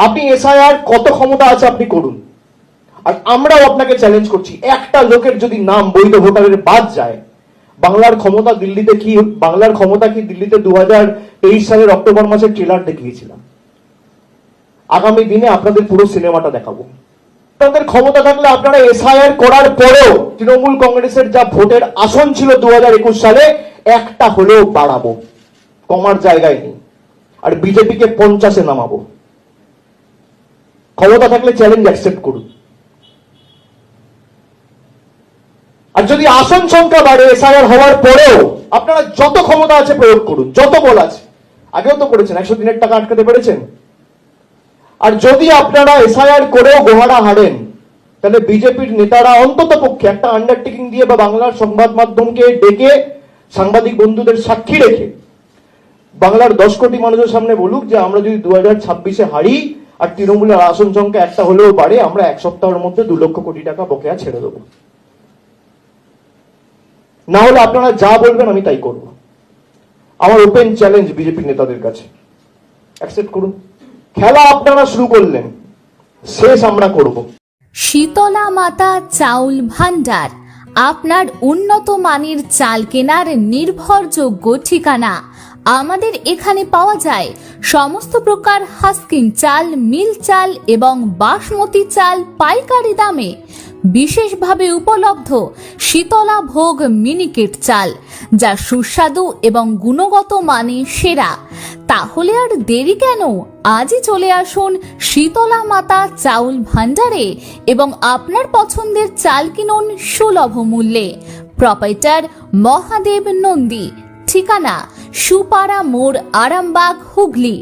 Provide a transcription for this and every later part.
আপনি এসআইআর কত ক্ষমতা আছে আপনি করুন, আর আমরাও আপনাকে চ্যালেঞ্জ করছি, একটা লোকের যদি নাম বৈধ ভোটারের বাদ যায়, বাংলার ক্ষমতা কি দিল্লিতে 2023 সালের অক্টোবর মাসে ট্রেলার দেখিয়েছিলাম। আগামী দিনে আপনাদের পুরো সিনেমাটা দেখাবো। আপনাদের ক্ষমতা থাকলে আপনারা এসআইআর করার পরেও তৃণমূল কংগ্রেসের যা ভোটের আসন ছিল 2021 সালে একটা হলেও বাড়াবো, কমার জায়গায় নেই, আর বিজেপিকে 50-এ নামাবো। ক্ষমতা থাকলে চ্যালেঞ্জ অ্যাকসেপ্ট করুন। আর যদি আসন সংখ্যা বাড়ে এসআইআর হওয়ার পরেও আপনারা যত ক্ষমতা আছে প্রয়োগ করুন, যত বল আছে, আগেও তো করেছেন, 100 দিনের টাকা আটকাতে পেরেছেন। আর যদি আপনারা এসআইআর করেও গোহারা হারেন, তাহলে বিজেপির নেতারা অন্তত পক্ষে একটা আন্ডারটেকিং দিয়ে বা বাংলার সংবাদ মাধ্যমকে ডেকে সাংবাদিক বন্ধুদের সাক্ষী রেখে বাংলার 10 কোটি মানুষের সামনে বলুক যে আমরা যদি 2026-এ হারি আর তৃণমূলের আসন সংখ্যা একটা হলেও বাড়ে, আমরা 1 সপ্তাহের মধ্যে 2 লক্ষ কোটি টাকা বকেয়া ছেড়ে দেবো। না হলে আপনারা যা বলবেন আমি তাই করব। আমার ওপেন চ্যালেঞ্জ বিজেপি নেতাদের কাছে, অ্যাকসেপ্ট করুন। খেলা আপনারা শুরু করলেন, শেষ আমরা করব। শীতলা মাতা চাউল ভান্ডার, আপনার উন্নত মানের চাল কেনার নির্ভরযোগ্য ঠিকানা। আমাদের এখানে পাওয়া যায় সমস্ত প্রকার হাস্কিং চাল, মিল চাল এবং বাসমতি চাল পাইকারি দামে। বিশেষভাবে উপলব্ধ শীতলা ভোগ মিনিকেট চাল, যা সুস্বাদু এবং গুণগত মানে সেরা। তাহলে আর দেরি কেন, আজই চলে আসুন শীতলা মাতা চাউল ভান্ডারে এবং আপনার পছন্দের চাল কিনুন সুলভ মূল্যে। প্রোপাইটার মহাদেব নন্দী, ঠিকানা সুপাড়া মোড়, আরামবাগ, হুগলি।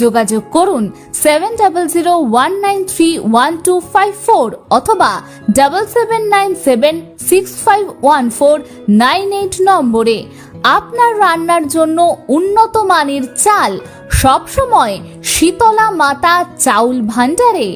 যোগাযোগ করুন 7001931254 অথবা 7797651498 নম্বরে। আপনার রান্নার জন্য উন্নত মানের চাল সবসময় শীতলা মাতা চাউল ভান্ডারে।